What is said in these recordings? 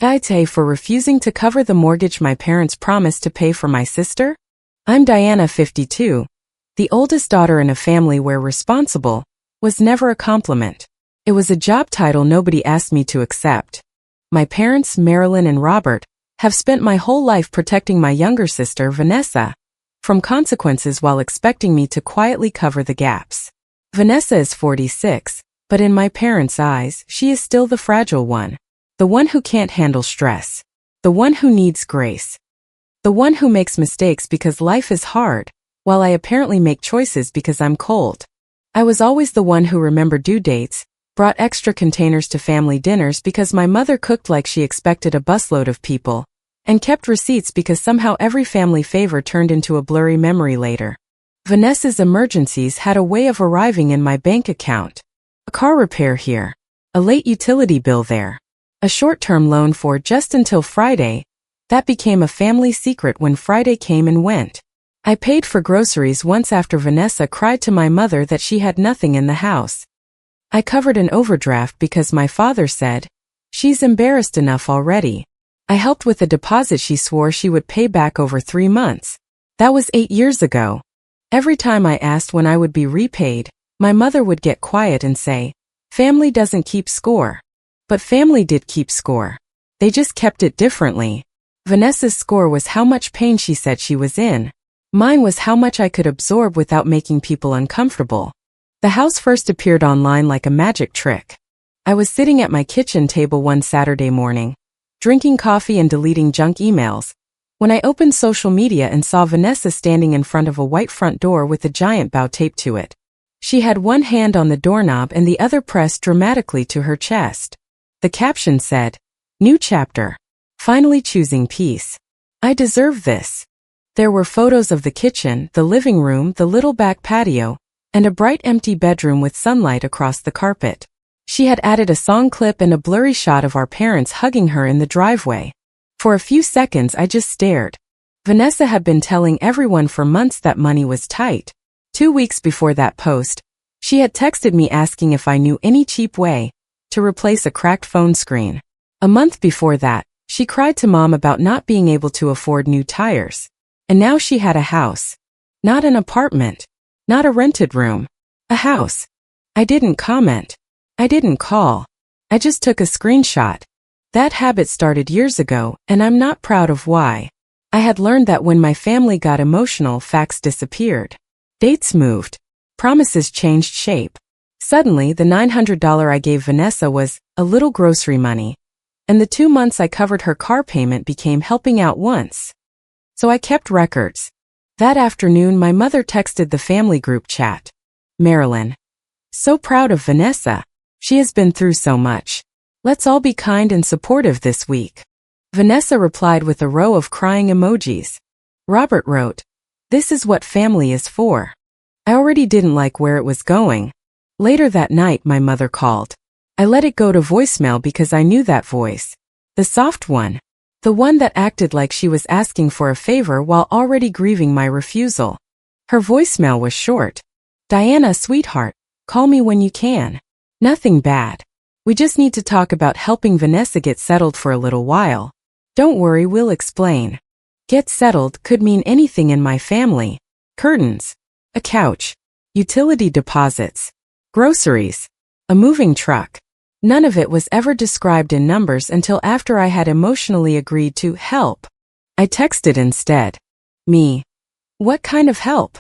AITA for refusing to cover the mortgage my parents promised to pay for my sister? I'm Diana, 52, the oldest daughter in a family where responsible was never a compliment. It was a job title nobody asked me to accept. My parents, Marilyn and Robert, have spent my whole life protecting my younger sister, Vanessa, from consequences while expecting me to quietly cover the gaps. Vanessa is 46, but in my parents' eyes, she is still the fragile one. The one who can't handle stress. The one who needs grace. The one who makes mistakes because life is hard, while I apparently make choices because I'm cold. I was always the one who remembered due dates, brought extra containers to family dinners because my mother cooked like she expected a busload of people, and kept receipts because somehow every family favor turned into a blurry memory later. Vanessa's emergencies had a way of arriving in my bank account. A car repair here. A late utility bill there. A short-term loan for just until Friday. That became a family secret when Friday came and went. I paid for groceries once after Vanessa cried to my mother that she had nothing in the house. I covered an overdraft because my father said, "She's embarrassed enough already." I helped with a deposit she swore she would pay back over 3 months. That was 8 years ago. Every time I asked when I would be repaid, my mother would get quiet and say, "Family doesn't keep score." But family did keep score. They just kept it differently. Vanessa's score was how much pain she said she was in. Mine was how much I could absorb without making people uncomfortable. The house first appeared online like a magic trick. I was sitting at my kitchen table one Saturday morning, drinking coffee and deleting junk emails, when I opened social media and saw Vanessa standing in front of a white front door with a giant bow taped to it. She had one hand on the doorknob and the other pressed dramatically to her chest. The caption said, "New chapter. Finally choosing peace. I deserve this." There were photos of the kitchen, the living room, the little back patio, and a bright empty bedroom with sunlight across the carpet. She had added a song clip and a blurry shot of our parents hugging her in the driveway. For a few seconds I just stared. Vanessa had been telling everyone for months that money was tight. 2 weeks before that post, she had texted me asking if I knew any cheap way to replace a cracked phone screen. A month before that, she cried to Mom about not being able to afford new tires. And now she had a house. Not an apartment. Not a rented room. A house. I didn't comment. I didn't call. I just took a screenshot. That habit started years ago, and I'm not proud of why. I had learned that when my family got emotional, facts disappeared. Dates moved. Promises changed shape. Suddenly, the $900 I gave Vanessa was a little grocery money, and the 2 months I covered her car payment became helping out once. So I kept records. That afternoon, my mother texted the family group chat. "Marilyn. So proud of Vanessa. She has been through so much. Let's all be kind and supportive this week." Vanessa replied with a row of crying emojis. Robert wrote, "This is what family is for." I already didn't like where it was going. Later that night, my mother called. I let it go to voicemail because I knew that voice. The soft one. The one that acted like she was asking for a favor while already grieving my refusal. Her voicemail was short. "Diana, sweetheart, call me when you can. Nothing bad. We just need to talk about helping Vanessa get settled for a little while. Don't worry, we'll explain." Get settled could mean anything in my family. Curtains. A couch. Utility deposits. Groceries. A moving truck. None of it was ever described in numbers until after I had emotionally agreed to help. I texted instead. "Me. What kind of help?"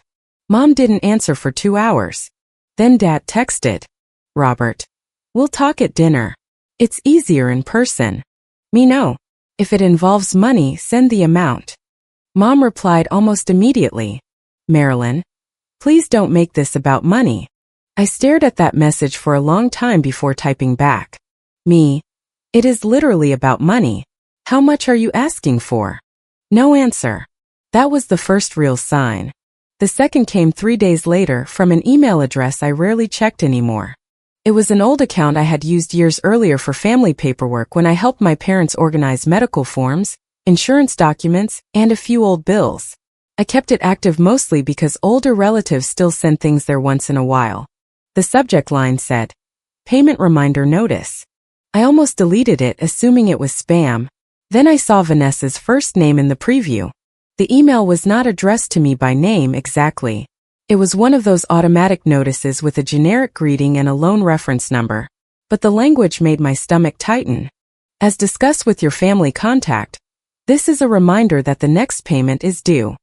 Mom didn't answer for 2 hours. Then Dad texted. "Robert. We'll talk at dinner. It's easier in person." Me, "No. If it involves money, send the amount." Mom replied almost immediately. "Marilyn. Please don't make this about money." I stared at that message for a long time before typing back. Me. "It is literally about money. How much are you asking for?" No answer. That was the first real sign. The second came 3 days later from an email address I rarely checked anymore. It was an old account I had used years earlier for family paperwork when I helped my parents organize medical forms, insurance documents, and a few old bills. I kept it active mostly because older relatives still sent things there once in a while. The subject line said, "Payment reminder notice." I almost deleted it, assuming it was spam. Then I saw Vanessa's first name in the preview. The email was not addressed to me by name exactly. It was one of those automatic notices with a generic greeting and a loan reference number. But the language made my stomach tighten. As discussed with your family contact, this is a reminder that the next payment is due.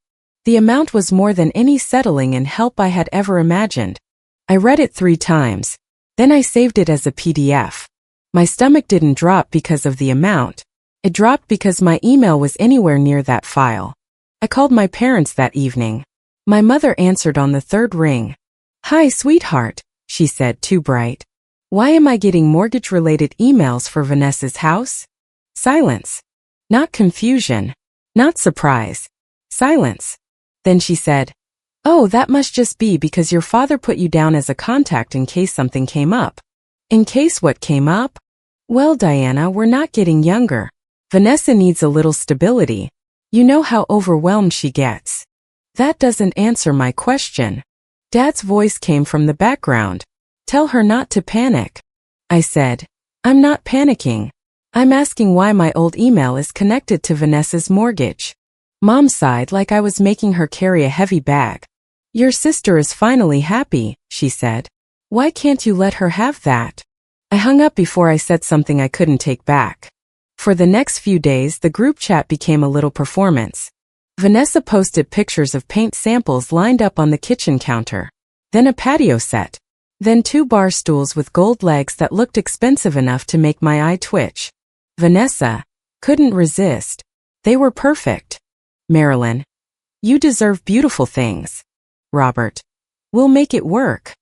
The amount was more than any settling and help I had ever imagined. I read it 3 times. Then I saved it as a PDF. My stomach didn't drop because of the amount. It dropped because my email was anywhere near that file. I called my parents that evening. My mother answered on the 3rd ring. "Hi, sweetheart," she said, too bright. "Why am I getting mortgage-related emails for Vanessa's house?" Silence. Not confusion. Not surprise. Silence. Then she said, "Oh, that must just be because your father put you down as a contact in case something came up." In case what came up? Well, Diana, we're not getting younger. Vanessa needs a little stability. You know how overwhelmed she gets. That doesn't answer my question. Dad's voice came from the background. "Tell her not to panic." I said, "I'm not panicking. I'm asking why my old email is connected to Vanessa's mortgage." Mom sighed like I was making her carry a heavy bag. "Your sister is finally happy," she said. "Why can't you let her have that?" I hung up before I said something I couldn't take back. For the next few days, the group chat became a little performance. Vanessa posted pictures of paint samples lined up on the kitchen counter. Then a patio set. Then 2 bar stools with gold legs that looked expensive enough to make my eye twitch. Vanessa couldn't resist. They were perfect. Marilyn, you deserve beautiful things. Robert, we'll make it work.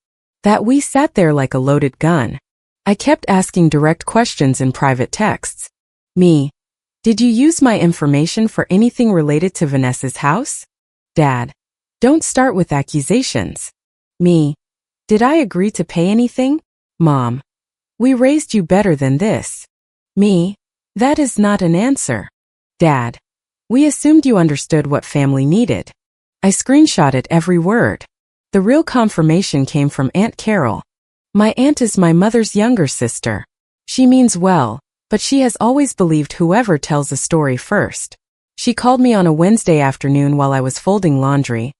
That we sat there like a loaded gun. I kept asking direct questions in private texts. Me, did you use my information for anything related to Vanessa's house? Dad, don't start with accusations. Me, did I agree to pay anything? Mom, we raised you better than this. Me, that is not an answer. Dad, we assumed you understood what family needed. I screenshotted every word. The real confirmation came from Aunt Carol. My aunt is my mother's younger sister. She means well, but she has always believed whoever tells a story first. She called me on a Wednesday afternoon while I was folding laundry,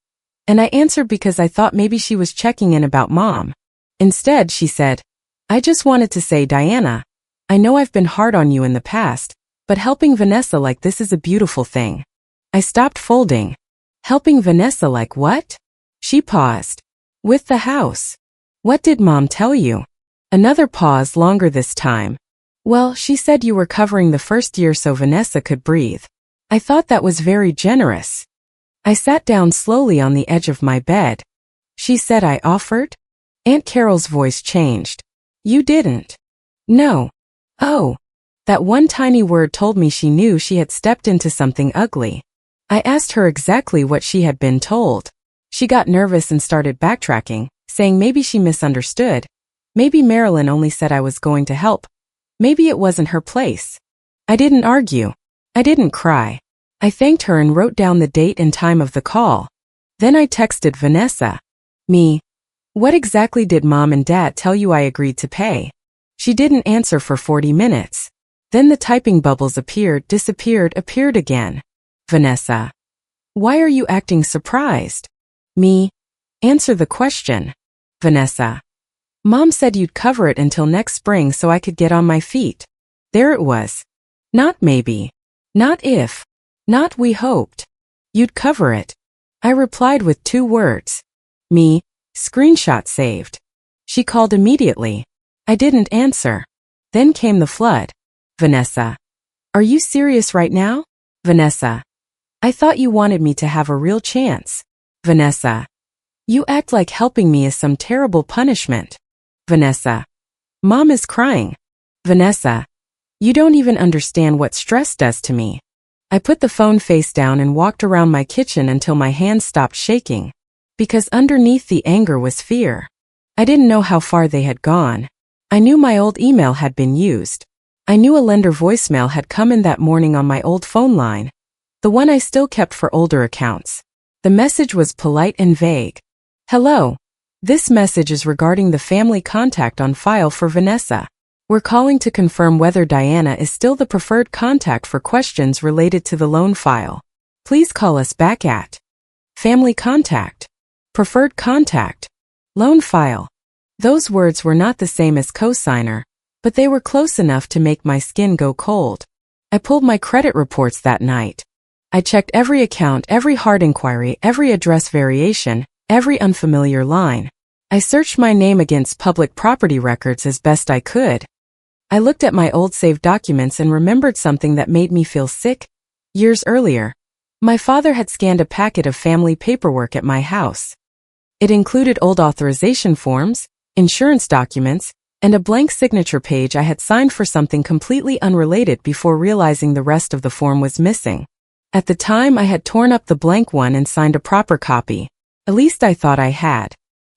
and I answered because I thought maybe she was checking in about Mom. Instead, she said, "I just wanted to say, Diana, I know I've been hard on you in the past, but helping Vanessa like this is a beautiful thing." I stopped folding. Helping Vanessa like what? She paused. With the house. What did Mom tell you? Another pause, longer this time. Well, she said you were covering the first year so Vanessa could breathe. I thought that was very generous. I sat down slowly on the edge of my bed. She said I offered? Aunt Carol's voice changed. You didn't. No. Oh. That one tiny word told me she knew she had stepped into something ugly. I asked her exactly what she had been told. She got nervous and started backtracking, saying maybe she misunderstood. Maybe Marilyn only said I was going to help. Maybe it wasn't her place. I didn't argue. I didn't cry. I thanked her and wrote down the date and time of the call. Then I texted Vanessa. Me. What exactly did Mom and Dad tell you I agreed to pay? She didn't answer for 40 minutes. Then the typing bubbles appeared, disappeared, appeared again. Vanessa. Why are you acting surprised? Me. Answer the question. Vanessa. Mom said you'd cover it until next spring so I could get on my feet. There it was. Not maybe. Not if. Not we hoped. You'd cover it. I replied with 2 words. Me. Screenshot saved. She called immediately. I didn't answer. Then came the flood. Vanessa. Are you serious right now? Vanessa. I thought you wanted me to have a real chance. Vanessa. You act like helping me is some terrible punishment. Vanessa. Mom is crying. Vanessa. You don't even understand what stress does to me. I put the phone face down and walked around my kitchen until my hands stopped shaking. Because underneath the anger was fear. I didn't know how far they had gone. I knew my old email had been used. I knew a lender voicemail had come in that morning on my old phone line. The one I still kept for older accounts. The message was polite and vague. Hello. This message is regarding the family contact on file for Vanessa. We're We're calling to confirm whether Diana is still the preferred contact for questions related to the loan file. Please call us back at family contact, preferred contact, loan file. Those words were not the same as cosigner, but they were close enough to make my skin go cold. I pulled my credit reports that night. I checked every account, every hard inquiry, every address variation, every unfamiliar line. I searched my name against public property records as best I could. I looked at my old saved documents and remembered something that made me feel sick. Years earlier, my father had scanned a packet of family paperwork at my house. It included old authorization forms, insurance documents, and a blank signature page I had signed for something completely unrelated before realizing the rest of the form was missing. At the time, I had torn up the blank one and signed a proper copy. At least I thought I had.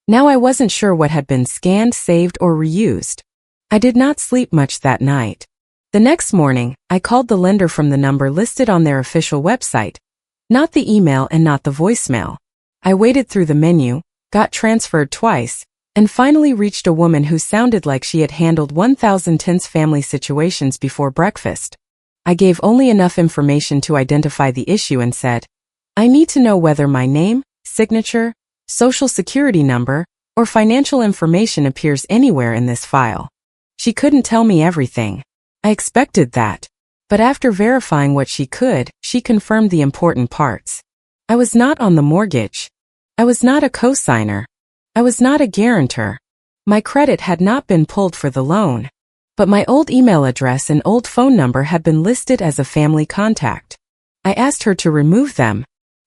Now I wasn't sure what had been scanned, saved, or reused. I did not sleep much that night. The next morning, I called the lender from the number listed on their official website, not the email and not the voicemail. I waited through the menu, got transferred twice, and finally reached a woman who sounded like she had handled 1,000 tense family situations before breakfast. I gave only enough information to identify the issue and said, I need to know whether my name, signature, social security number, or financial information appears anywhere in this file. She couldn't tell me everything. I expected that. But after verifying what she could, she confirmed the important parts. I was not on the mortgage. I was not a cosigner. I was not a guarantor. My credit had not been pulled for the loan. But my old email address and old phone number had been listed as a family contact. I asked her to remove them.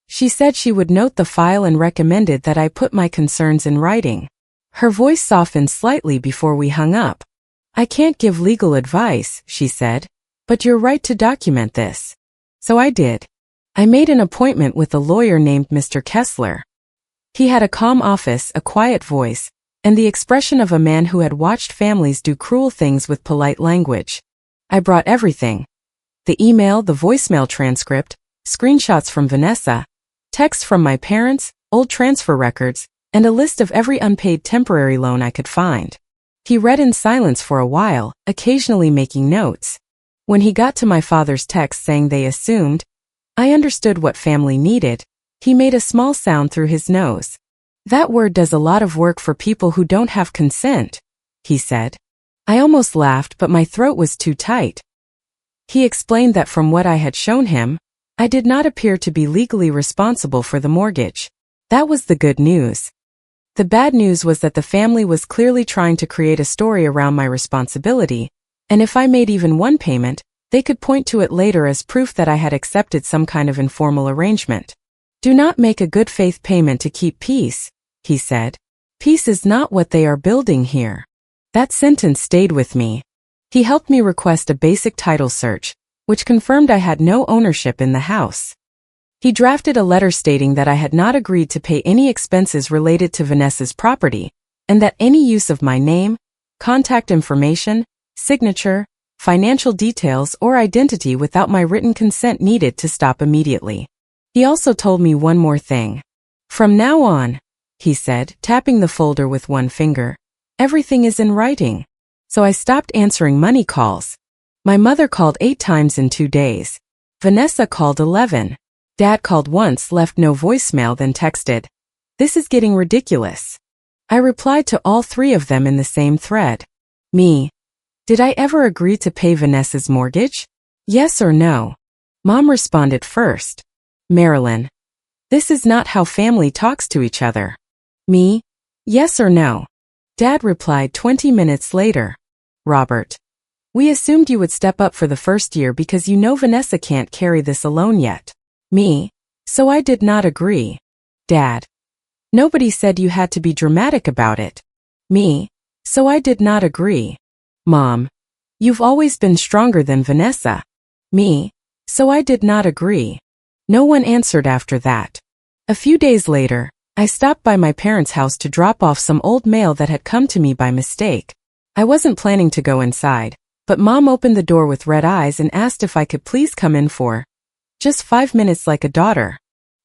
She said she would note the file and recommended that I put my concerns in writing. Her voice softened slightly before we hung up. I can't give legal advice, she said, but you're right to document this. So I did. I made an appointment with a lawyer named Mr. Kessler. He had a calm office, a quiet voice, and the expression of a man who had watched families do cruel things with polite language. I brought everything. The email, the voicemail transcript, screenshots from Vanessa, texts from my parents, old transfer records, and a list of every unpaid temporary loan I could find. He read in silence for a while, occasionally making notes. When he got to my father's text saying they assumed I understood what family needed, he made a small sound through his nose. That word does a lot of work for people who don't have consent, he said. I almost laughed, but my throat was too tight. He explained that from what I had shown him, I did not appear to be legally responsible for the mortgage. That was the good news. The bad news was that the family was clearly trying to create a story around my responsibility, and if I made even one payment, they could point to it later as proof that I had accepted some kind of informal arrangement. Do not make a good faith payment to keep peace, he said. Peace is not what they are building here. That sentence stayed with me. He helped me request a basic title search, which confirmed I had no ownership in the house. He drafted a letter stating that I had not agreed to pay any expenses related to Vanessa's property, and that any use of my name, contact information, signature, financial details, or identity without my written consent needed to stop immediately. He also told me one more thing. From now on, he said, tapping the folder with one finger, everything is in writing. So I stopped answering money calls. My mother called 8 times in 2 days. Vanessa called 11. Dad called once, left no voicemail, then texted, "This is getting ridiculous." I replied to all 3 of them in the same thread. Me. Did I ever agree to pay Vanessa's mortgage? Yes or no? Mom responded first. Marilyn. This is not how family talks to each other. Me. Yes or no? Dad replied 20 minutes later. Robert. We assumed you would step up for the first year because you know Vanessa can't carry this alone yet. Me. So I did not agree. Dad. Nobody said you had to be dramatic about it. Me. So I did not agree. Mom. You've always been stronger than Vanessa. Me. So I did not agree. No one answered after that. A few days later, I stopped by my parents' house to drop off some old mail that had come to me by mistake. I wasn't planning to go inside, but Mom opened the door with red eyes and asked if I could please come in for just 5 minutes like a daughter.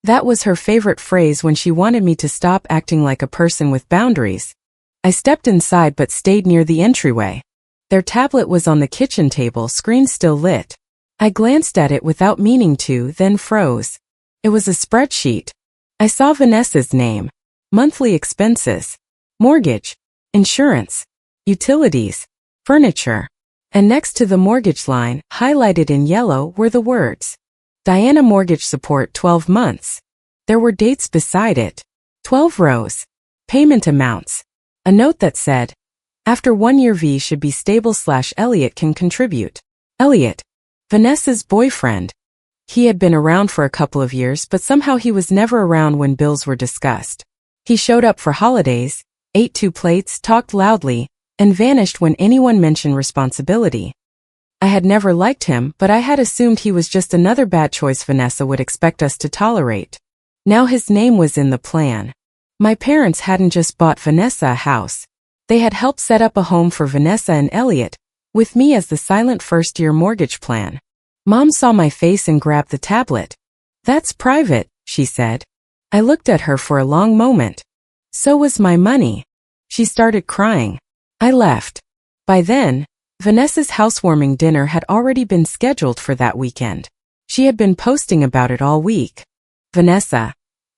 That was her favorite phrase when she wanted me to stop acting like a person with boundaries. I stepped inside but stayed near the entryway. Their tablet was on the kitchen table, screen still lit. I glanced at it without meaning to, then froze. It was a spreadsheet. I saw Vanessa's name, monthly expenses, mortgage, insurance, utilities, furniture, and next to the mortgage line, highlighted in yellow, were the words, Diana Mortgage Support 12 months. There were dates beside it, 12 rows, payment amounts, a note that said, after 1 year V should be stable / Elliot can contribute. Elliot, Vanessa's boyfriend. He had been around for a couple of years, but somehow he was never around when bills were discussed. He showed up for holidays, ate 2 plates, talked loudly, and vanished when anyone mentioned responsibility. I had never liked him, but I had assumed he was just another bad choice Vanessa would expect us to tolerate. Now his name was in the plan. My parents hadn't just bought Vanessa a house. They had helped set up a home for Vanessa and Elliot, with me as the silent first-year mortgage plan. Mom saw my face and grabbed the tablet. That's private, she said. I looked at her for a long moment. So was my money. She started crying. I left. By then, Vanessa's housewarming dinner had already been scheduled for that weekend. She had been posting about it all week. Vanessa,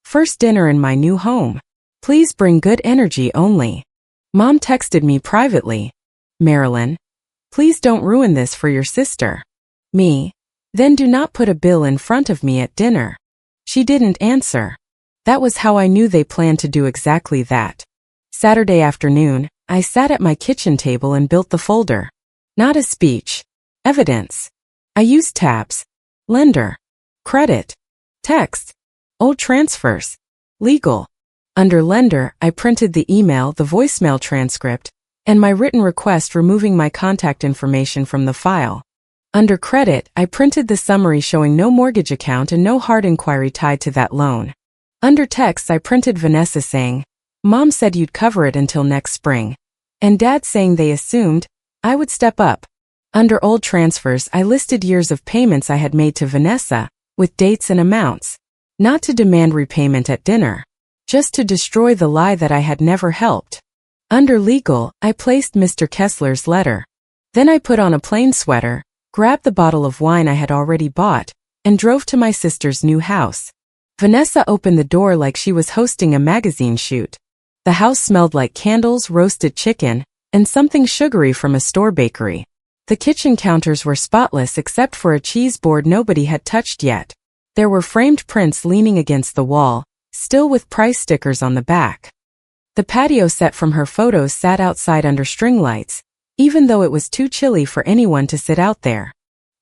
first dinner in my new home. Please bring good energy only. Mom texted me privately. Marilyn, please don't ruin this for your sister. Me, then do not put a bill in front of me at dinner. She didn't answer. That was how I knew they planned to do exactly that. Saturday afternoon, I sat at my kitchen table and built the folder. Not a speech. Evidence. I used tabs. Lender. Credit. Text. Old transfers. Legal. Under lender, I printed the email, the voicemail transcript, and my written request removing my contact information from the file. Under credit, I printed the summary showing no mortgage account and no hard inquiry tied to that loan. Under text, I printed Vanessa saying, Mom said you'd cover it until next spring, and Dad saying they assumed I would step up. Under old transfers, I listed years of payments I had made to Vanessa, with dates and amounts. Not to demand repayment at dinner. Just to destroy the lie that I had never helped. Under legal, I placed Mr. Kessler's letter. Then I put on a plain sweater, grabbed the bottle of wine I had already bought, and drove to my sister's new house. Vanessa opened the door like she was hosting a magazine shoot. The house smelled like candles, roasted chicken, and something sugary from a store bakery. The kitchen counters were spotless except for a cheese board nobody had touched yet. There were framed prints leaning against the wall, still with price stickers on the back. The patio set from her photos sat outside under string lights, even though it was too chilly for anyone to sit out there.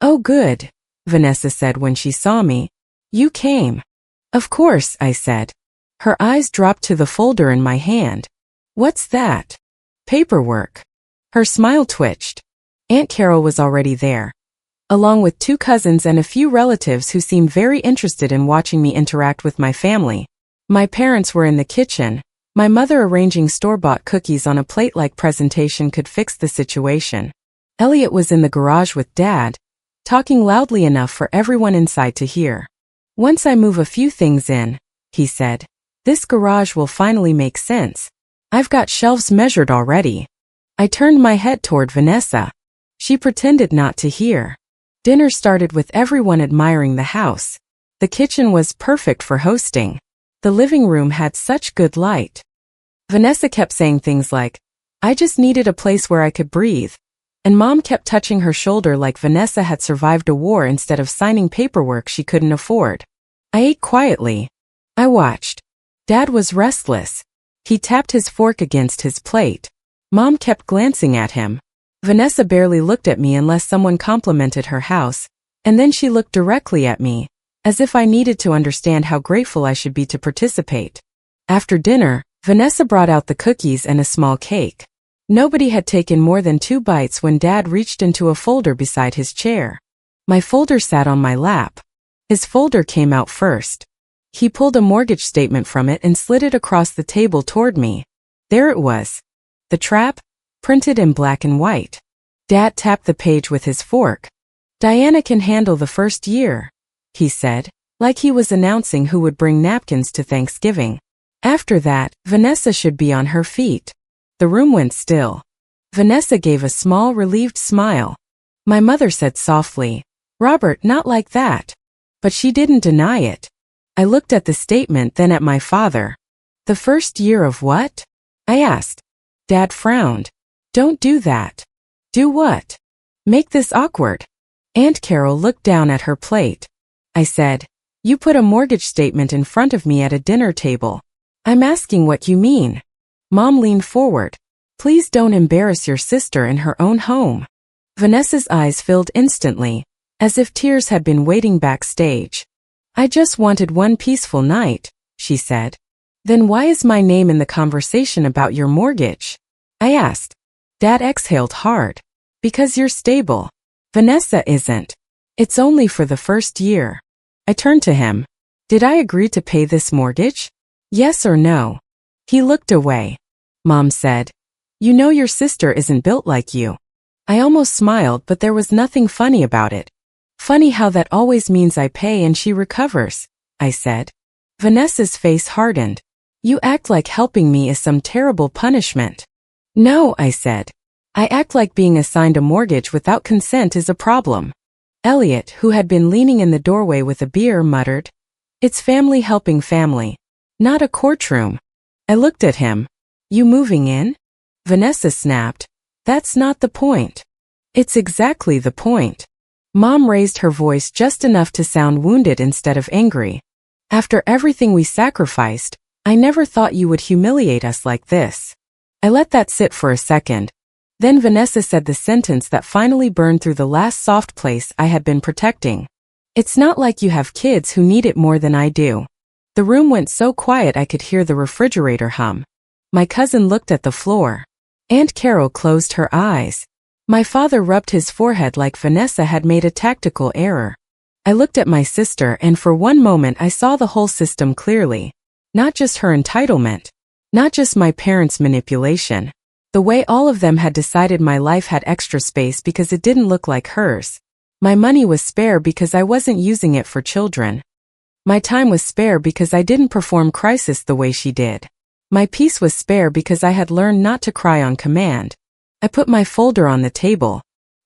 Oh good, Vanessa said when she saw me. You came. Of course, I said. Her eyes dropped to the folder in my hand. What's that? Paperwork. Her smile twitched. Aunt Carol was already there, along with 2 cousins and a few relatives who seemed very interested in watching me interact with my family. My parents were in the kitchen. My mother arranging store-bought cookies on a plate-like presentation could fix the situation. Elliot was in the garage with Dad, talking loudly enough for everyone inside to hear. Once I move a few things in, he said, this garage will finally make sense. I've got shelves measured already. I turned my head toward Vanessa. She pretended not to hear. Dinner started with everyone admiring the house. The kitchen was perfect for hosting. The living room had such good light. Vanessa kept saying things like, I just needed a place where I could breathe. And Mom kept touching her shoulder like Vanessa had survived a war instead of signing paperwork she couldn't afford. I ate quietly. I watched. Dad was restless. He tapped his fork against his plate. Mom kept glancing at him. Vanessa barely looked at me unless someone complimented her house, and then she looked directly at me, as if I needed to understand how grateful I should be to participate. After dinner, Vanessa brought out the cookies and a small cake. Nobody had taken more than 2 bites when Dad reached into a folder beside his chair. My folder sat on my lap. His folder came out first. He pulled a mortgage statement from it and slid it across the table toward me. There it was. The trap, printed in black and white. Dad tapped the page with his fork. Diana can handle the first year, he said, like he was announcing who would bring napkins to Thanksgiving. After that, Vanessa should be on her feet. The room went still. Vanessa gave a small, relieved smile. My mother said softly, "Robert, not like that." But she didn't deny it. I looked at the statement, then at my father. "The first year of what?" I asked. Dad frowned. "Don't do that." "Do what?" "Make this awkward." Aunt Carol looked down at her plate. I said, "You put a mortgage statement in front of me at a dinner table. I'm asking what you mean." Mom leaned forward. "Please don't embarrass your sister in her own home." Vanessa's eyes filled instantly, as if tears had been waiting backstage. "I just wanted one peaceful night," she said. "Then why is my name in the conversation about your mortgage?" I asked. Dad exhaled hard. "Because you're stable. Vanessa isn't. It's only for the first year." I turned to him. "Did I agree to pay this mortgage? Yes or no?" He looked away. Mom said, "You know your sister isn't built like you." I almost smiled, but there was nothing funny about it. "Funny how that always means I pay and she recovers," I said. Vanessa's face hardened. "You act like helping me is some terrible punishment." "No," I said. "I act like being assigned a mortgage without consent is a problem." Elliot, who had been leaning in the doorway with a beer, muttered, "It's family helping family, not a courtroom." I looked at him. "You moving in?" Vanessa snapped, "That's not the point." "It's exactly the point." Mom raised her voice just enough to sound wounded instead of angry. "After everything we sacrificed, I never thought you would humiliate us like this." I let that sit for a second. Then Vanessa said the sentence that finally burned through the last soft place I had been protecting. "It's not like you have kids who need it more than I do." The room went so quiet I could hear the refrigerator hum. My cousin looked at the floor. Aunt Carol closed her eyes. My father rubbed his forehead like Vanessa had made a tactical error. I looked at my sister, and for one moment I saw the whole system clearly. Not just her entitlement. Not just my parents' manipulation. The way all of them had decided my life had extra space because it didn't look like hers. My money was spare because I wasn't using it for children. My time was spare because I didn't perform crisis the way she did. My peace was spare because I had learned not to cry on command. I put my folder on the table.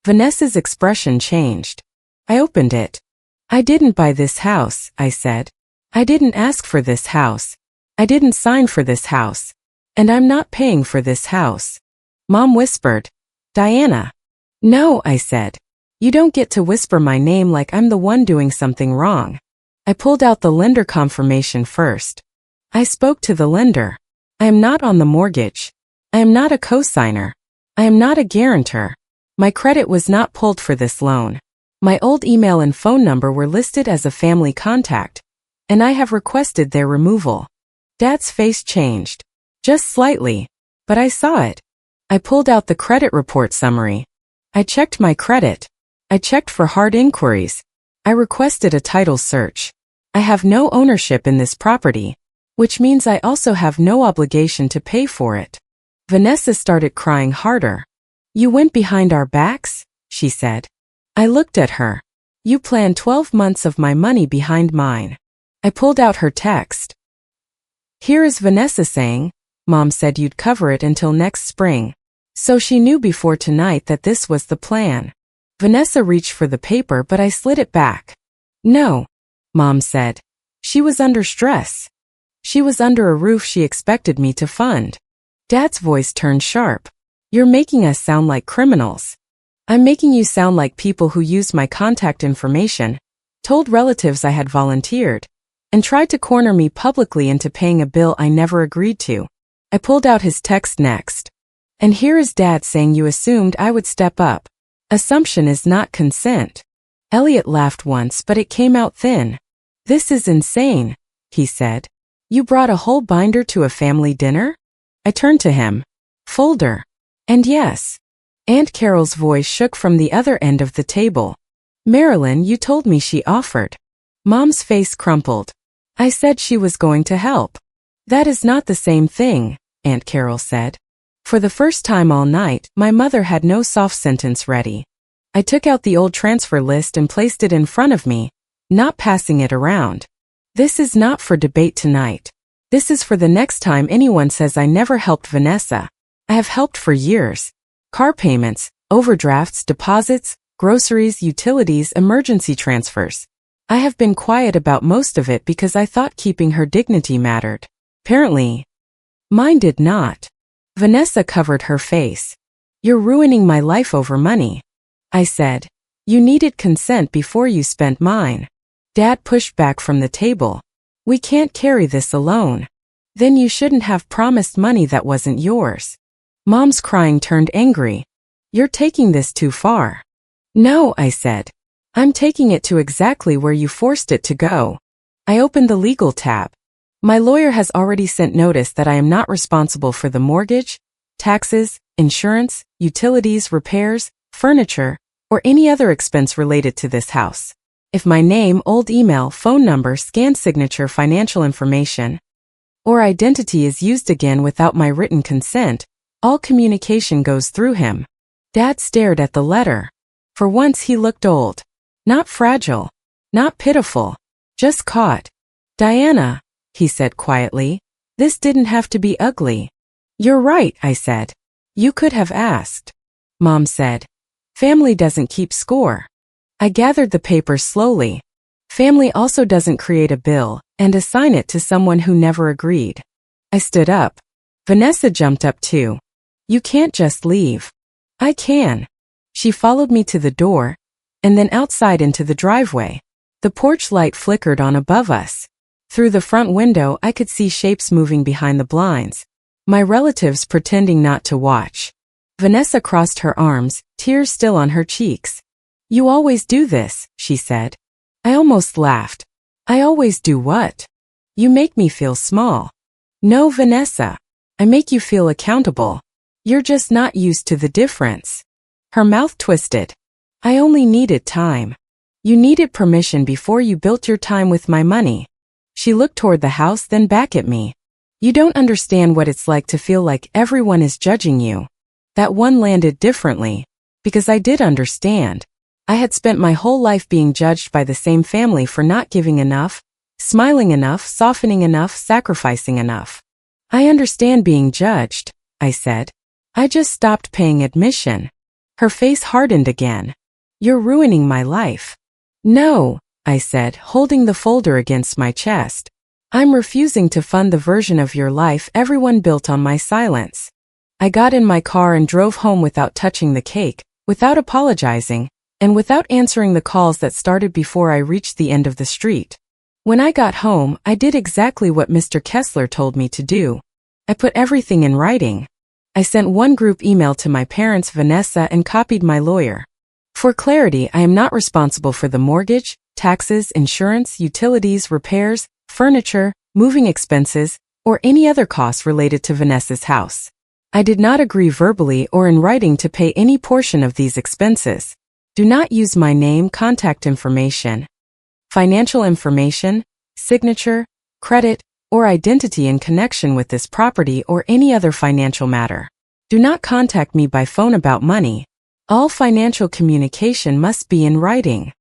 Vanessa's expression changed. I opened it. "I didn't buy this house," I said. "I didn't ask for this house. I didn't sign for this house. And I'm not paying for this house." Mom whispered, "Diana." "No," I said. "You don't get to whisper my name like I'm the one doing something wrong." I pulled out the lender confirmation first. I spoke to the lender. "I am not on the mortgage. I am not a cosigner. I am not a guarantor. My credit was not pulled for this loan. My old email and phone number were listed as a family contact, and I have requested their removal." Dad's face changed. Just slightly, but I saw it. I pulled out the credit report summary. I checked my credit. I checked for hard inquiries. I requested a title search. I have no ownership in this property, which means I also have no obligation to pay for it. Vanessa started crying harder. "You went behind our backs?" she said. I looked at her. "You planned 12 months of my money behind mine." I pulled out her text. "Here is Vanessa saying, Mom said you'd cover it until next spring. So she knew before tonight that this was the plan." Vanessa reached for the paper, but I slid it back. "No," Mom said. "She was under stress. She was under a roof she expected me to fund." Dad's voice turned sharp. "You're making us sound like criminals. I'm making you sound like people who used my contact information, told relatives I had volunteered, and tried to corner me publicly into paying a bill I never agreed to." I pulled out his text next. "And here is Dad saying you assumed I would step up. Assumption is not consent." Elliot laughed once, but it came out thin. "This is insane," he said. "You brought a whole binder to a family dinner?" I turned to him. "Folder. And yes." Aunt Carol's voice shook from the other end of the table. "Marilyn, you told me she offered." Mom's face crumpled. "I said she was going to help." "That is not the same thing," Aunt Carol said. For the first time all night, my mother had no soft sentence ready. I took out the old transfer list and placed it in front of me, not passing it around. "This is not for debate tonight. This is for the next time anyone says I never helped Vanessa. I have helped for years. Car payments, overdrafts, deposits, groceries, utilities, emergency transfers. I have been quiet about most of it because I thought keeping her dignity mattered. Apparently, mine did not. Vanessa covered her face. You're ruining my life over money. I said. You needed consent before you spent mine. Dad pushed back from the table. We can't carry this alone. Then you shouldn't have promised money that wasn't yours. Mom's crying turned angry. You're taking this too far. No, I said. I'm taking it to exactly where you forced it to go. I opened the legal tab. My lawyer has already sent notice that I am not responsible for the mortgage, taxes, insurance, utilities, repairs, furniture, or any other expense related to this house. If my name, old email, phone number, scanned signature, financial information, or identity is used again without my written consent, all communication goes through him. Dad stared at the letter. For once he looked old. Not fragile. Not pitiful. Just caught. Diana, he said quietly, this didn't have to be ugly. You're right, I said. You could have asked. Mom said. Family doesn't keep score. I gathered the papers slowly. Family also doesn't create a bill and assign it to someone who never agreed. I stood up. Vanessa jumped up too. You can't just leave. I can. She followed me to the door, and then outside into the driveway. The porch light flickered on above us. Through the front window I could see shapes moving behind the blinds. My relatives pretending not to watch. Vanessa crossed her arms, tears still on her cheeks. You always do this, she said. I almost laughed. I always do what? You make me feel small. No, Vanessa. I make you feel accountable. You're just not used to the difference. Her mouth twisted. I only needed time. You needed permission before you built your time with my money. She looked toward the house, then back at me. You don't understand what it's like to feel like everyone is judging you. That one landed differently. Because I did understand. I had spent my whole life being judged by the same family for not giving enough, smiling enough, softening enough, sacrificing enough. I understand being judged, I said. I just stopped paying admission. Her face hardened again. You're ruining my life. No, I said, holding the folder against my chest. I'm refusing to fund the version of your life everyone built on my silence. I got in my car and drove home without touching the cake, without apologizing, and without answering the calls that started before I reached the end of the street. When I got home, I did exactly what Mr. Kessler told me to do. I put everything in writing. I sent one group email to my parents, Vanessa, and copied my lawyer. For clarity, I am not responsible for the mortgage, taxes, insurance, utilities, repairs, furniture, moving expenses, or any other costs related to Vanessa's house. I did not agree verbally or in writing to pay any portion of these expenses. Do not use my name, contact information, financial information, signature, credit, or identity in connection with this property or any other financial matter. Do not contact me by phone about money. All financial communication must be in writing.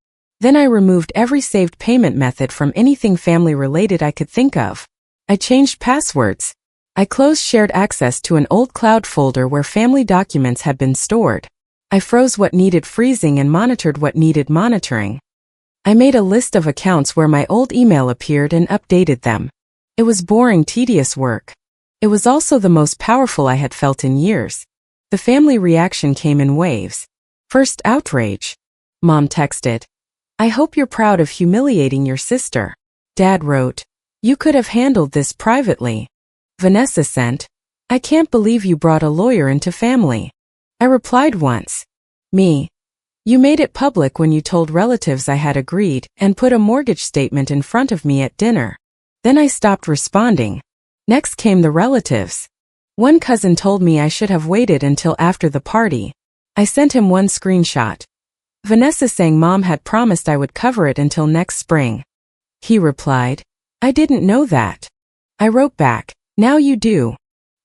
Then I removed every saved payment method from anything family-related I could think of. I changed passwords. I closed shared access to an old cloud folder where family documents had been stored. I froze what needed freezing and monitored what needed monitoring. I made a list of accounts where my old email appeared and updated them. It was boring, tedious work. It was also the most powerful I had felt in years. The family reaction came in waves. First, outrage. Mom texted. I hope you're proud of humiliating your sister. Dad wrote. You could have handled this privately. Vanessa sent. I can't believe you brought a lawyer into family. I replied once. Me. You made it public when you told relatives I had agreed and put a mortgage statement in front of me at dinner. Then I stopped responding. Next came the relatives. One cousin told me I should have waited until after the party. I sent him one screenshot. Vanessa saying Mom had promised I would cover it until next spring. He replied, I didn't know that. I wrote back, now you do.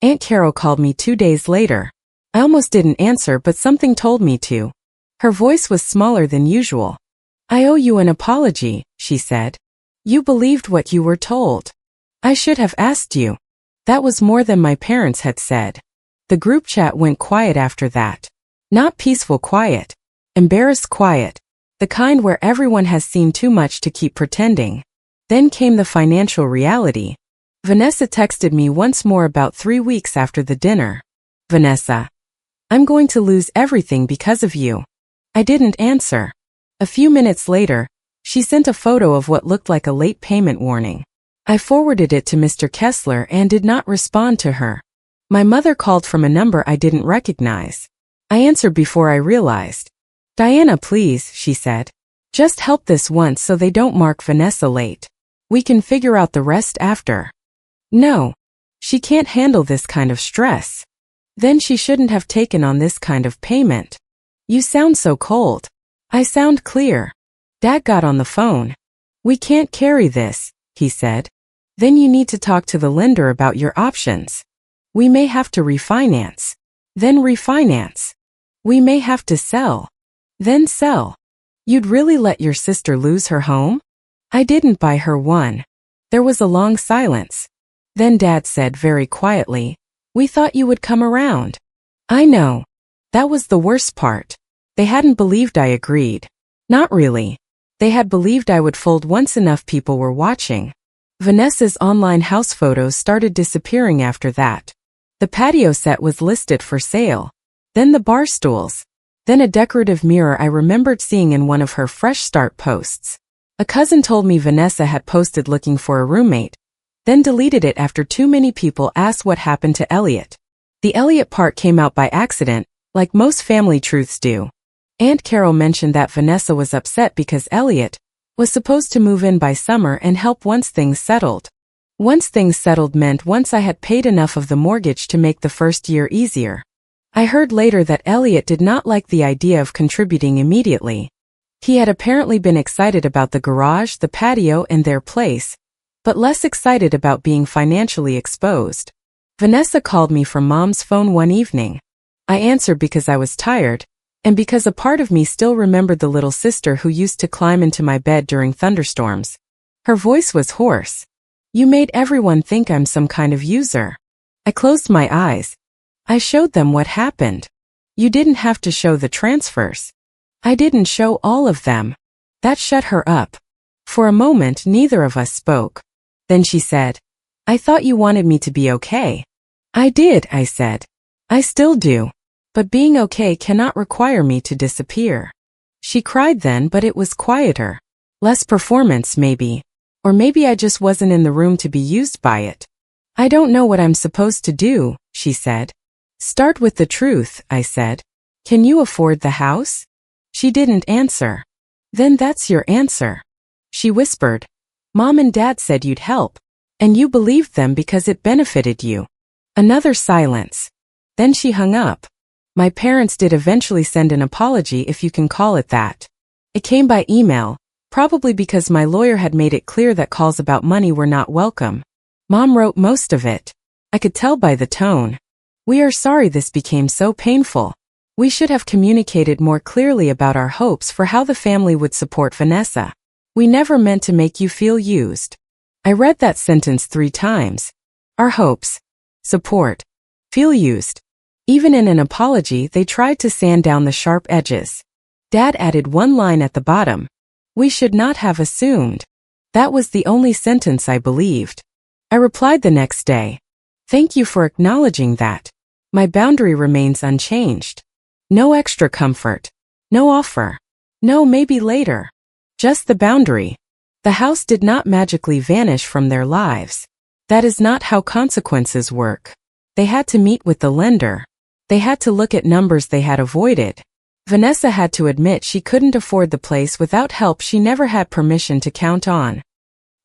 Aunt Carol called me 2 days later. I almost didn't answer, but something told me to. Her voice was smaller than usual. I owe you an apology, she said. You believed what you were told. I should have asked you. That was more than my parents had said. The group chat went quiet after that. Not peaceful quiet. Embarrassed quiet. The kind where everyone has seen too much to keep pretending. Then came the financial reality. Vanessa texted me once more about 3 weeks after the dinner. Vanessa, I'm going to lose everything because of you. I didn't answer. A few minutes later, she sent a photo of what looked like a late payment warning. I forwarded it to Mr. Kessler and did not respond to her. My mother called from a number I didn't recognize. I answered before I realized. Diana, please, she said. Just help this once so they don't mark Vanessa late. We can figure out the rest after. No. She can't handle this kind of stress. Then she shouldn't have taken on this kind of payment. You sound so cold. I sound clear. Dad got on the phone. We can't carry this, he said. Then you need to talk to the lender about your options. We may have to refinance. Then refinance. We may have to sell. Then sell. You'd really let your sister lose her home? I didn't buy her one. There was a long silence. Then Dad said very quietly, we thought you would come around. I know. That was the worst part. They hadn't believed I agreed. Not really. They had believed I would fold once enough people were watching. Vanessa's online house photos started disappearing after that. The patio set was listed for sale. Then the bar stools. Then a decorative mirror I remembered seeing in one of her Fresh Start posts. A cousin told me Vanessa had posted looking for a roommate, then deleted it after too many people asked what happened to Elliot. The Elliot part came out by accident, like most family truths do. Aunt Carol mentioned that Vanessa was upset because Elliot was supposed to move in by summer and help once things settled. Once things settled meant once I had paid enough of the mortgage to make the first year easier. I heard later that Elliot did not like the idea of contributing immediately. He had apparently been excited about the garage, the patio, and their place, but less excited about being financially exposed. Vanessa called me from Mom's phone one evening. I answered because I was tired, and because a part of me still remembered the little sister who used to climb into my bed during thunderstorms. Her voice was hoarse. You made everyone think I'm some kind of user. I closed my eyes. I showed them what happened. You didn't have to show the transfers. I didn't show all of them. That shut her up. For a moment, neither of us spoke. Then she said, I thought you wanted me to be okay. I did, I said. I still do. But being okay cannot require me to disappear. She cried then, but it was quieter. Less performance, maybe. Or maybe I just wasn't in the room to be used by it. I don't know what I'm supposed to do, she said. Start with the truth, I said. Can you afford the house? She didn't answer. Then that's your answer. She whispered. Mom and Dad said you'd help. And you believed them because it benefited you. Another silence. Then she hung up. My parents did eventually send an apology, if you can call it that. It came by email, probably because my lawyer had made it clear that calls about money were not welcome. Mom wrote most of it. I could tell by the tone. We are sorry this became so painful. We should have communicated more clearly about our hopes for how the family would support Vanessa. We never meant to make you feel used. I read that sentence 3 times. Our hopes. Support. Feel used. Even in an apology, they tried to sand down the sharp edges. Dad added one line at the bottom. We should not have assumed. That was the only sentence I believed. I replied the next day. Thank you for acknowledging that. My boundary remains unchanged. No extra comfort. No offer. No maybe later. Just the boundary. The house did not magically vanish from their lives. That is not how consequences work. They had to meet with the lender. They had to look at numbers they had avoided. Vanessa had to admit she couldn't afford the place without help she never had permission to count on.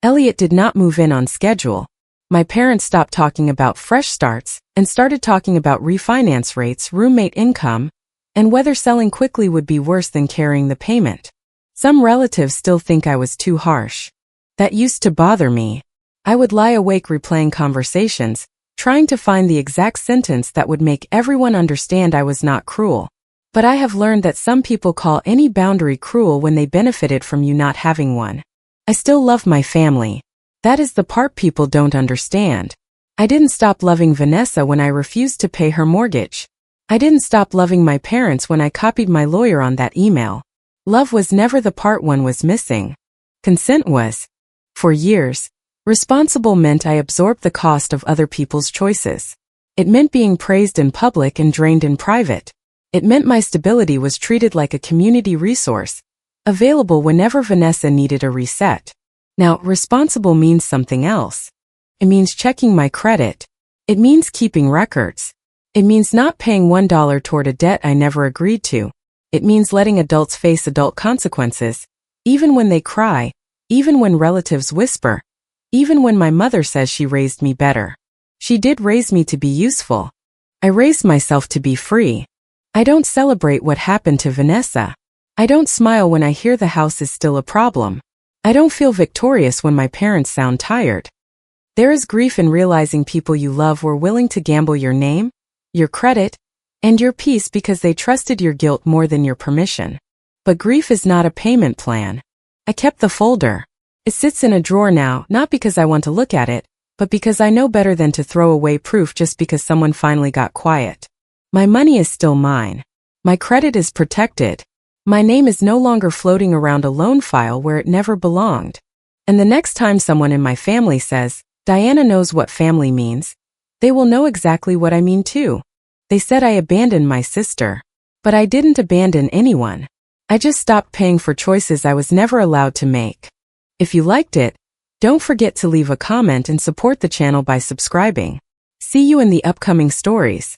Elliot did not move in on schedule. My parents stopped talking about fresh starts and started talking about refinance rates, roommate income, and whether selling quickly would be worse than carrying the payment. Some relatives still think I was too harsh. That used to bother me. I would lie awake replaying conversations, trying to find the exact sentence that would make everyone understand I was not cruel. But I have learned that some people call any boundary cruel when they benefited from you not having one. I still love my family. That is the part people don't understand. I didn't stop loving Vanessa when I refused to pay her mortgage. I didn't stop loving my parents when I copied my lawyer on that email. Love was never the part one was missing. Consent was. For years, responsible meant I absorbed the cost of other people's choices. It meant being praised in public and drained in private. It meant my stability was treated like a community resource, available whenever Vanessa needed a reset. Now, responsible means something else. It means checking my credit. It means keeping records. It means not paying $1 toward a debt I never agreed to. It means letting adults face adult consequences, even when they cry, even when relatives whisper, even when my mother says she raised me better. She did raise me to be useful. I raised myself to be free. I don't celebrate what happened to Vanessa. I don't smile when I hear the house is still a problem. I don't feel victorious when my parents sound tired. There is grief in realizing people you love were willing to gamble your name, your credit, and your peace because they trusted your guilt more than your permission. But grief is not a payment plan. I kept the folder. It sits in a drawer now, not because I want to look at it, but because I know better than to throw away proof just because someone finally got quiet. My money is still mine. My credit is protected. My name is no longer floating around a loan file where it never belonged. And the next time someone in my family says, "Diana knows what family means," they will know exactly what I mean too. They said I abandoned my sister. But I didn't abandon anyone. I just stopped paying for choices I was never allowed to make. If you liked it, don't forget to leave a comment and support the channel by subscribing. See you in the upcoming stories.